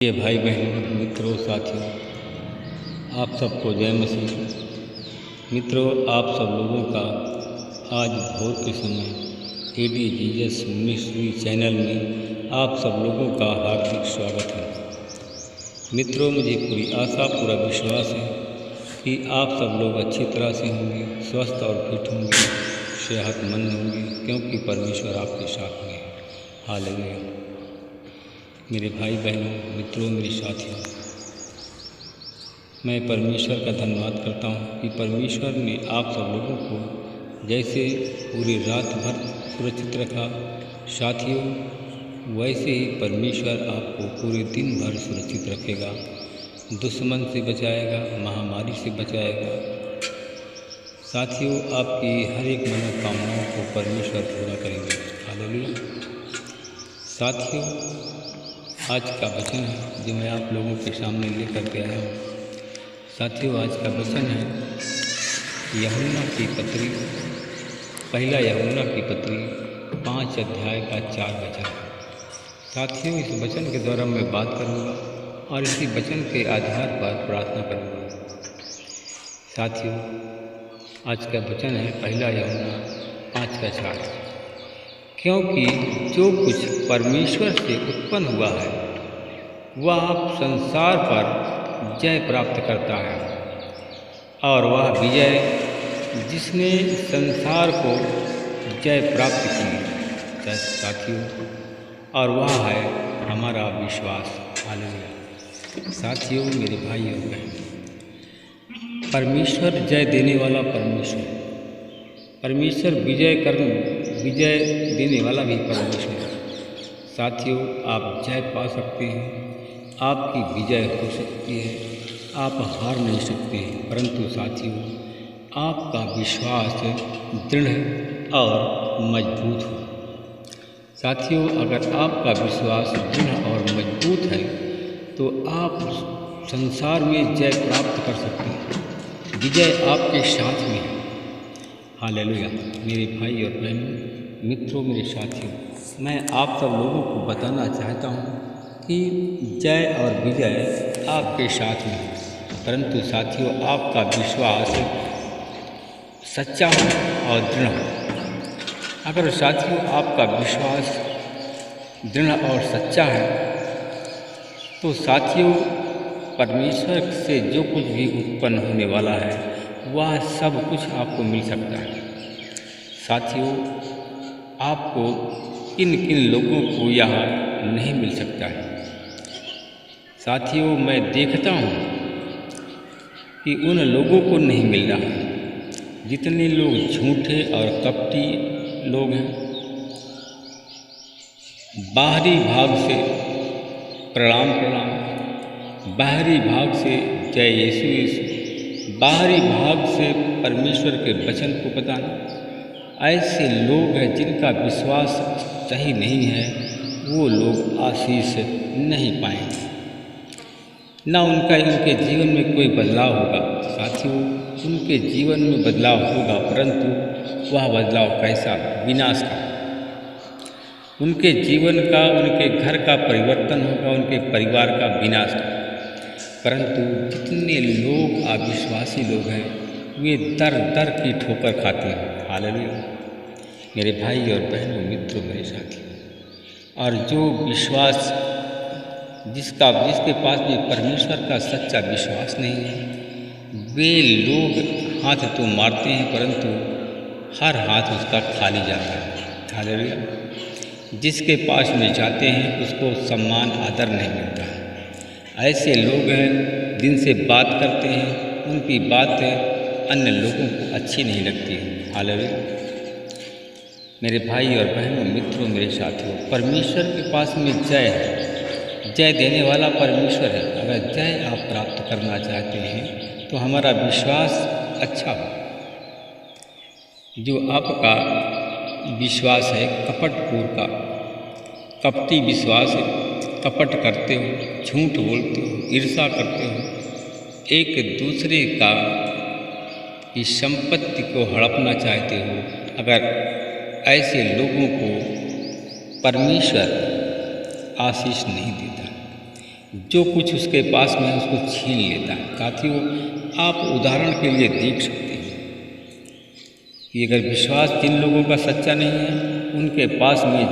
ये भाई बहनों, मित्रों, साथियों, आप सबको जय मसीह। मित्रों, आप सब लोगों का आज भोर के समय एडी जीसस मिनिस्ट्री चैनल में आप सब लोगों का हार्दिक स्वागत है। मित्रों, मुझे पूरी आशा, पूरा विश्वास है कि आप सब लोग अच्छी तरह से होंगे, स्वस्थ और फिट होंगे, सेहतमंद होंगे, क्योंकि परमेश्वर आपके साथ में है। हालेलुया। मेरे भाई बहनों, मित्रों, मेरे साथियों, मैं परमेश्वर का धन्यवाद करता हूँ कि परमेश्वर ने आप सब लोगों को जैसे पूरी रात भर सुरक्षित रखा, साथियों, वैसे ही परमेश्वर आपको पूरे दिन भर सुरक्षित रखेगा, दुश्मन से बचाएगा, महामारी से बचाएगा। साथियों, आपकी हर एक मनोकामनाओं को परमेश्वर पूरा करेंगे। हालेलुया। साथियों, आज का वचन है जो मैं आप लोगों के सामने लेकर के आया हूँ। साथियों, आज का वचन है यूहन्ना की पत्री, पहला यूहन्ना की पत्री 5 अध्याय का 4 वचन। साथियों, इस वचन के द्वारा मैं बात करूँगा और इसी वचन के आधार पर प्रार्थना करूँगा। साथियों, आज का वचन है पहला यूहन्ना 5 का 4। क्योंकि जो कुछ परमेश्वर से उत्पन्न हुआ है वह संसार पर जय प्राप्त करता है, और वह विजय जिसने संसार को जय प्राप्त की, साथियों, और वह है हमारा विश्वास। हालेलुया। साथियों, मेरे भाई और बहन, परमेश्वर जय देने वाला परमेश्वर विजय देने वाला भी परमेश्वर है। साथियों, आप जय पा सकते हैं, आपकी विजय हो सकती है, आप हार नहीं सकते हैं, परंतु साथियों, आपका विश्वास दृढ़ और मजबूत हो। साथियों, अगर आपका विश्वास दृढ़ और मजबूत है तो आप संसार में जय प्राप्त कर सकते हैं, विजय आपके साथ में है। हालेलुया। मेरे भाई और बहनों, मित्रों, मेरे साथियों, मैं आप सब लोगों को बताना चाहता हूँ कि जय और विजय आपके साथ में है, परंतु साथियों, आपका विश्वास सच्चा हो और दृढ़ हो। अगर साथियों आपका विश्वास दृढ़ और सच्चा है तो साथियों, परमेश्वर से जो कुछ भी उत्पन्न होने वाला है वह सब कुछ आपको मिल सकता है। साथियों, आपको किन किन लोगों को यह नहीं मिल सकता है। साथियों, मैं देखता हूँ कि उन लोगों को नहीं मिल रहा है जितने लोग झूठे और कपटी लोग हैं। बाहरी भाग से प्रणाम, बाहरी भाग से जय यीशु यीशु, बाहरी भाग से परमेश्वर के वचन को बताना, ऐसे लोग हैं जिनका विश्वास सही नहीं है, वो लोग आशीष नहीं पाएंगे, ना उनके जीवन में कोई बदलाव होगा। साथियों, उनके जीवन में बदलाव होगा, परंतु वह बदलाव कैसा? विनाश का। उनके जीवन का, उनके घर का परिवर्तन होगा, उनके परिवार का विनाश का। परंतु जितने लोग अविश्वासी लोग हैं वे दर दर की ठोकर खाते हैं। हालेलुया। मेरे भाई और बहनों, मित्रों, मेरे साथियों, और जो विश्वास जिसके पास भी परमेश्वर का सच्चा विश्वास नहीं है, वे लोग हाथ तो मारते हैं परंतु हर हाथ उसका खाली जाता है। हालेलुया। जिसके पास में जाते हैं उसको सम्मान आदर नहीं मिलता है। ऐसे लोग हैं जिनसे बात करते हैं, उनकी बात अन्य लोगों को अच्छी नहीं लगती है। हालेलुया। मेरे भाई और बहनों, मित्रों, मेरे साथियों, परमेश्वर के पास में जय है, जय देने वाला परमेश्वर है। अगर जय आप प्राप्त करना चाहते हैं तो हमारा विश्वास अच्छा हो। जो आपका विश्वास है कपटपूर्ण का, कपटी विश्वास है, कपट करते हो, झूठ बोलते हो, ईर्ष्या करते हो, एक दूसरे का की संपत्ति को हड़पना चाहते हो, अगर ऐसे लोगों को परमेश्वर आशीष नहीं देता। जो कुछ उसके पास में है उसको छीन लेता है। साथियों, आप उदाहरण के लिए देख सकते हैं कि अगर विश्वास जिन लोगों का सच्चा नहीं है, उनके पास में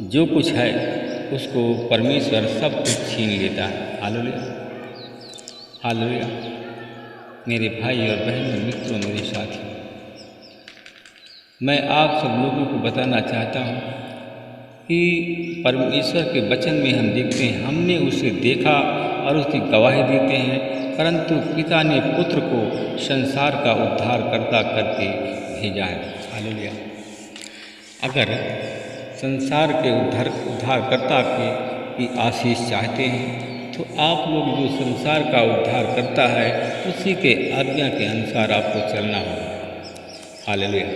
जो कुछ है उसको परमेश्वर सब कुछ छीन लेता है। Hallelujah, hallelujah. मेरे भाई और बहनों, मित्रों, मेरे साथियों, मैं आप सब लोगों को बताना चाहता हूँ कि परमेश्वर के वचन में हम देखते हैं, हमने उसे देखा और उसकी गवाही देते हैं, परंतु पिता ने पुत्र को संसार का उद्धारकर्ता करके भेजा है। हालेलुया। अगर संसार के उद्धारकर्ता की आशीष चाहते हैं तो आप लोग जो संसार का उद्धार करता है उसी के आज्ञा के अनुसार आपको चलना होगा। हालेलुया।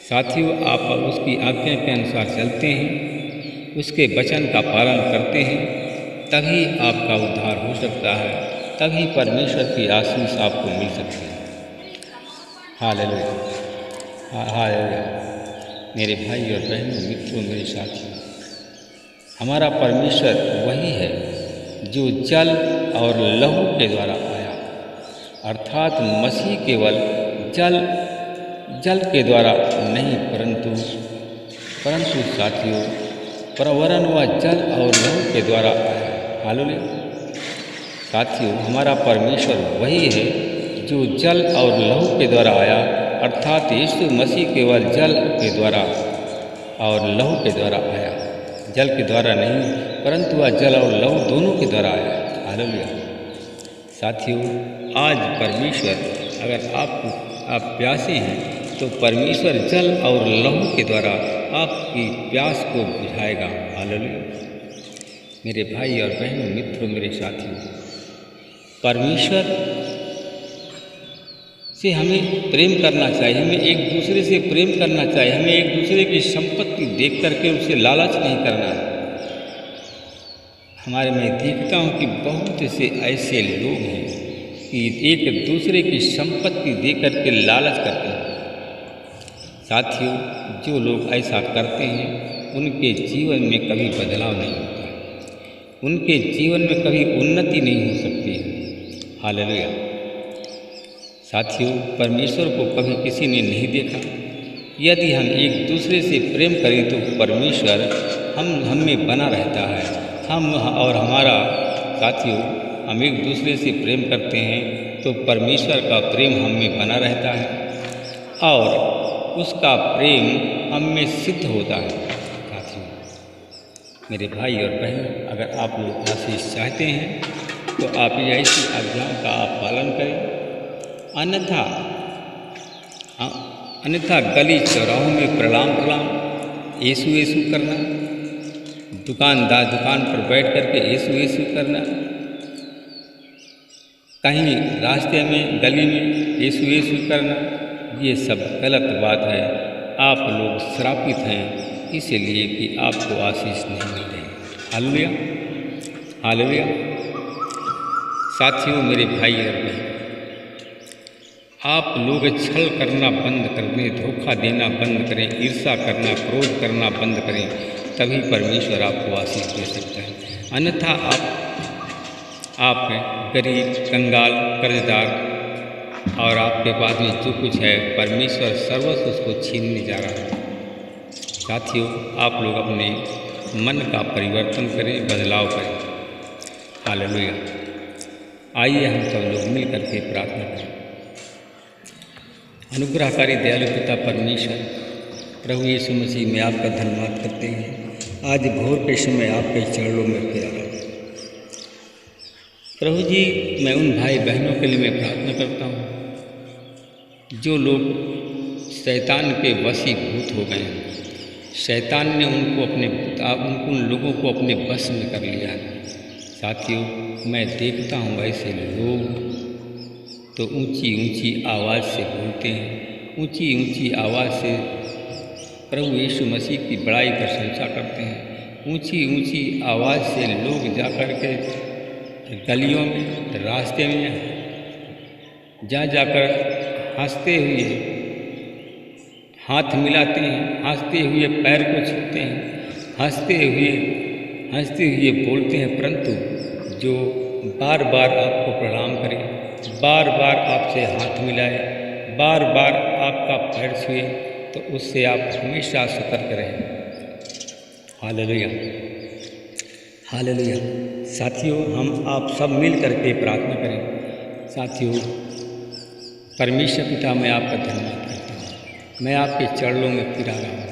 साथियों, आप उसकी आज्ञा के अनुसार चलते हैं, उसके वचन का पालन करते हैं, तभी आपका उद्धार हो सकता है, तभी परमेश्वर की आशीष आपको मिल सकती है। Hallelujah, hallelujah. मेरे भाई और बहनों, मित्रों, मेरे साथियों, हमारा परमेश्वर वही है जो जल और लहू के द्वारा आया, अर्थात मसीह केवल जल के द्वारा नहीं परंतु साथियों प्रवरण व जल और लहू के द्वारा आया। हालेलुया। साथियों, हमारा परमेश्वर वही है जो जल और लहू के द्वारा आया, अर्थात यीशु मसीह केवल जल के द्वारा और लहू के द्वारा आया, जल के द्वारा नहीं परंतु वह जल और लहू दोनों के द्वारा आया। हालेलुया। साथियों, आज परमेश्वर, अगर आप प्यासे हैं तो परमेश्वर जल और लहू के द्वारा आपकी प्यास को बुझाएगा। हालेलुया। मेरे भाई और बहनों, मित्रों, मेरे साथियों, परमेश्वर से हमें प्रेम करना चाहिए, हमें एक दूसरे से प्रेम करना चाहिए, हमें एक दूसरे की संपत्ति देख करके उसे लालच नहीं करना है। हमारे मैं देखता हूँ कि बहुत से ऐसे लोग हैं कि एक दूसरे की संपत्ति दे करके लालच करते हैं। साथियों, जो लोग ऐसा करते हैं उनके जीवन में कभी बदलाव नहीं होता है, उनके जीवन में कभी उन्नति नहीं हो सकती है। हालेलुया। साथियों, परमेश्वर को कभी किसी ने नहीं देखा। यदि हम एक दूसरे से प्रेम करें तो परमेश्वर हम में बना रहता है। हम और हमारा साथियों, हम एक दूसरे से प्रेम करते हैं तो परमेश्वर का प्रेम हम में बना रहता है और उसका प्रेम हम में सिद्ध होता है। साथियों, मेरे भाई और बहन, अगर आप लोग आशीष चाहते हैं तो आप ऐसी आज्ञाओं का आप पालन करें, अन्यथा गली चौराहों में प्रणाम यीशु यीशु करना, दुकान पर बैठ करके यीशु यीशु करना, कहीं रास्ते में गली में यीशु यीशु करना, ये सब गलत बात है। आप लोग श्रापित हैं इसलिए कि आपको आशीष नहीं मिल रही। Hallelujah, hallelujah. साथियों, मेरे भाई और बहन, आप लोग छल करना बंद कर दें, धोखा देना बंद करें, ईर्ष्या करना, क्रोध करना बंद करें, तभी परमेश्वर आपको आशीष दे सकता है। अन्यथा आप गरीब, कंगाल, कर्जदार और आपके पास में जो कुछ है परमेश्वर सर्वस्व उसको छीनने जा रहा है। साथियों, आप लोग अपने मन का परिवर्तन करें, बदलाव करें। हालेलुया। आइए हम सब लोग मिल करके प्रार्थना करें। अनुग्रहकारी दयालु पिता परमेश्वर, प्रभु यीशु मसीह में आपका धन्यवाद करते हैं। आज भोर के समय आपके चरणों में फिरा रहा। प्रभु जी, मैं उन भाई बहनों के लिए मैं प्रार्थना करता हूँ जो लोग शैतान के वशीभूत हो गए हैं। शैतान ने उन लोगों को अपने वश में कर लिया है। साथियों, मैं देखता हूँ ऐसे लोग तो ऊंची ऊंची आवाज़ से बोलते हैं, ऊंची ऊंची आवाज़ से प्रभु यीशु मसीह की बड़ाई प्रशंसा करते हैं। ऊंची ऊंची आवाज़ से लोग जाकर के गलियों में, रास्ते में जाकर हंसते हुए हाथ मिलाते हैं, हंसते हुए पैर को छूते हैं, हंसते हुए बोलते हैं, परंतु जो बार बार आपको प्रणाम करे, बार बार आपसे हाथ मिलाए, बार बार आपका पैर छुए, तो उससे आप हमेशा सतर्क रहें। Hallelujah, hallelujah. साथियों, हम आप सब मिल करके प्रार्थना करें। साथियों, परमेश्वर पिता, मैं आपका धन्यवाद करता हूँ। मैं आपके चरणों में फिर आ रहा हूँ।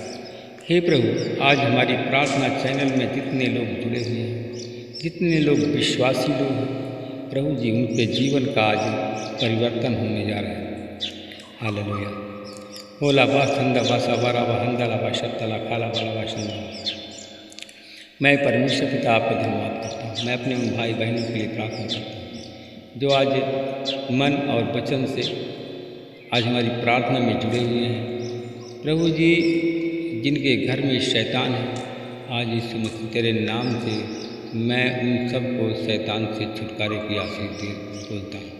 हे प्रभु, आज हमारी प्रार्थना चैनल में जितने लोग जुड़े हुए हैं, जितने लोग विश्वासी लोग हैं, प्रभु जी, उनके जीवन का आज परिवर्तन होने जा रहा है। हालेलुया। ओला बा खंदा बासा बारा बा हंदा बा शतला काला बाला बा शंदा। मैं परमेश्वर पिता आपका धन्यवाद करता हूँ। मैं अपने उन भाई बहनों के लिए प्रार्थना करता हूँ जो आज मन और वचन से आज हमारी प्रार्थना में जुड़े हुए हैं। प्रभु जी, जिनके घर में शैतान है, आज इस तेरे नाम से मैं उन सबको शैतान से छुटकारे की आशीष बोलता हूँ।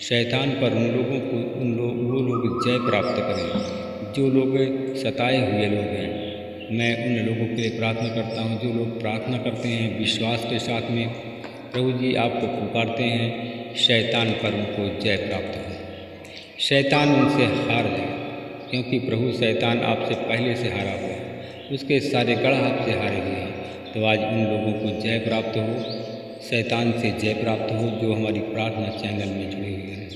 शैतान पर उन लोगों को वो लोग जय प्राप्त करें जो लोग सताए हुए लोग हैं। मैं उन लोगों के लिए प्रार्थना करता हूँ जो लोग प्रार्थना करते हैं विश्वास के साथ में। प्रभु जी, आपको पुकारते हैं, शैतान पर उनको जय प्राप्त हो, शैतान उनसे हार जाए, क्योंकि प्रभु शैतान आपसे पहले से हारा हुआ है, उसके सारे गढ़ आपसे हारे हुए हैं। तो आज उन लोगों को जय प्राप्त हो, शैतान से जय प्राप्त हो जो हमारी प्रार्थना चैनल में जुड़े हुए हैं।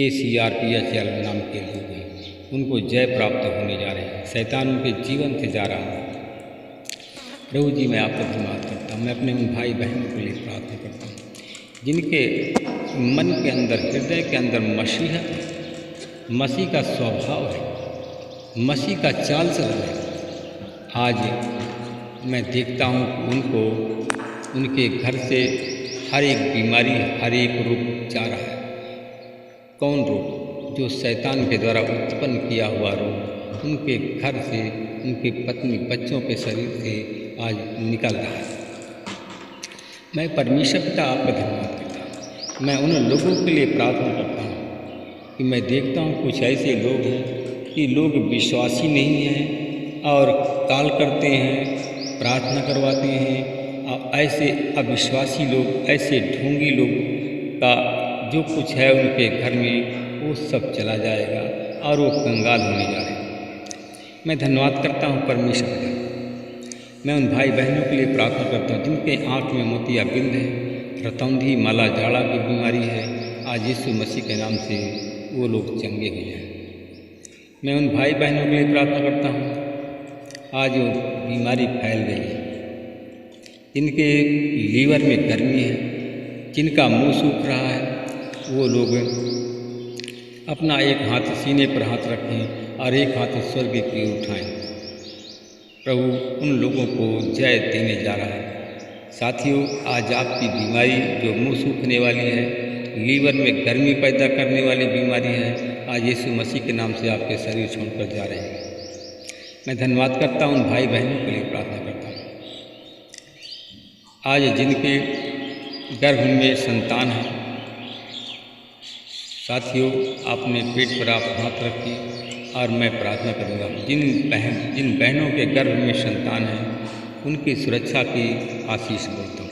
ACRPHL नाम के लोग हैं, उनको जय प्राप्त होने जा रहे हैं, शैतान उनके जीवन से जा रहा है। प्रभु जी, मैं आपका धन्यवाद करता हूँ। मैं अपने उन भाई बहनों के लिए प्रार्थना करता हूँ जिनके मन के अंदर, हृदय के अंदर मसीह का स्वभाव है, मसीह का चाल चलन है। आज मैं देखता हूँ कि उनको उनके घर से हर एक बीमारी, हर एक रोग जा रहा है। कौन रोग? जो शैतान के द्वारा उत्पन्न किया हुआ रोग उनके घर से, उनके पत्नी बच्चों के शरीर से आज निकल रहा है। मैं परमेश्वर पिता आपका धन्यवाद करता हूँ। मैं उन लोगों के लिए प्रार्थना करता हूँ कि मैं देखता हूँ कुछ ऐसे लोग हैं कि लोग विश्वासी नहीं हैं और काल करते हैं, प्रार्थना करवाते हैं, और ऐसे अविश्वासी लोग, ऐसे ढोंगी लोग का जो कुछ है उनके घर में वो सब चला जाएगा और वो कंगाल होने जा रहे हैं। मैं धन्यवाद करता हूँ परमेश्वर का। मैं उन भाई बहनों के लिए प्रार्थना करता हूँ जिनके आँख में मोतियाबिंद है, रतौंधी, माला झाड़ा की बीमारी है, आज यीशु मसीह के नाम से वो लोग चंगे हो जाए। मैं उन भाई बहनों के लिए प्रार्थना करता हूँ आज वो बीमारी फैल गई है, जिनके लीवर में गर्मी है, जिनका मुंह सूख रहा है, वो लोग अपना एक हाथ सीने पर हाथ रखें और एक हाथ स्वर्ग की ओर उठाएं। प्रभु उन लोगों को जय देने जा रहा है। साथियों, आज आपकी बीमारी जो मुंह सूखने वाली है, लीवर में गर्मी पैदा करने वाली बीमारी है, आज यीशु मसीह के नाम से आपके शरीर छोड़कर जा रहे हैं। मैं धन्यवाद करता हूँ, उन भाई बहनों के लिए प्रार्थना करता हूँ आज जिनके गर्भ में संतान है। साथियों, आपने पेट पर आप हाथ रखिए और मैं प्रार्थना करूंगा जिन बहनों के गर्भ में संतान है उनकी सुरक्षा की आशीष बोलता हूँ।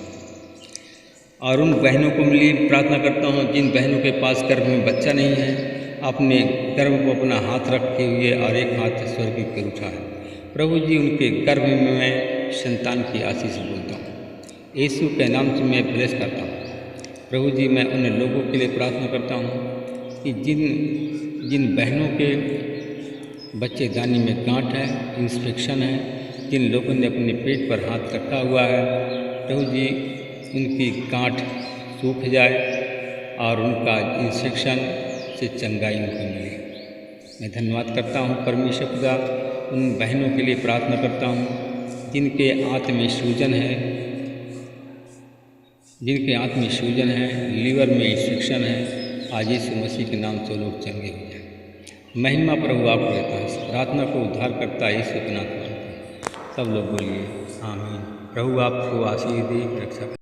और उन बहनों को लिए प्रार्थना करता हूँ जिन बहनों के पास गर्भ में बच्चा नहीं है, अपने गर्भ को अपना हाथ रखे हुए और एक हाथ स्वर्ग की ओर उठाए। प्रभु जी, उनके गर्भ में मैं संतान की आशीष बोलता हूँ। यीशु के नाम से मैं ब्लेस करता हूँ। प्रभु जी, मैं उन लोगों के लिए प्रार्थना करता हूँ कि जिन बहनों के बच्चेदानी में गांठ है, इंस्पेक्शन है, जिन लोगों ने अपने पेट पर हाथ रखा हुआ है, प्रभु जी उनकी गांठ सूख जाए और उनका इंस्पेक्शन से चंगाई उनको मिले। मैं धन्यवाद करता हूँ परमेश्वर पिता, उन बहनों के लिए प्रार्थना करता हूँ जिनके आंत में सूजन है, जिनके आंत में सूजन है, लीवर में इंस्पेक्शन है, आज यीशु मसीह के नाम से लोग चंगे हो जाए। महिमा प्रभु आपको देता है। प्रार्थना को उद्धार करता है यीशु के नाम से। सब लोग बोलिए आमीन। प्रभु आपको आशीष दे, रक्षा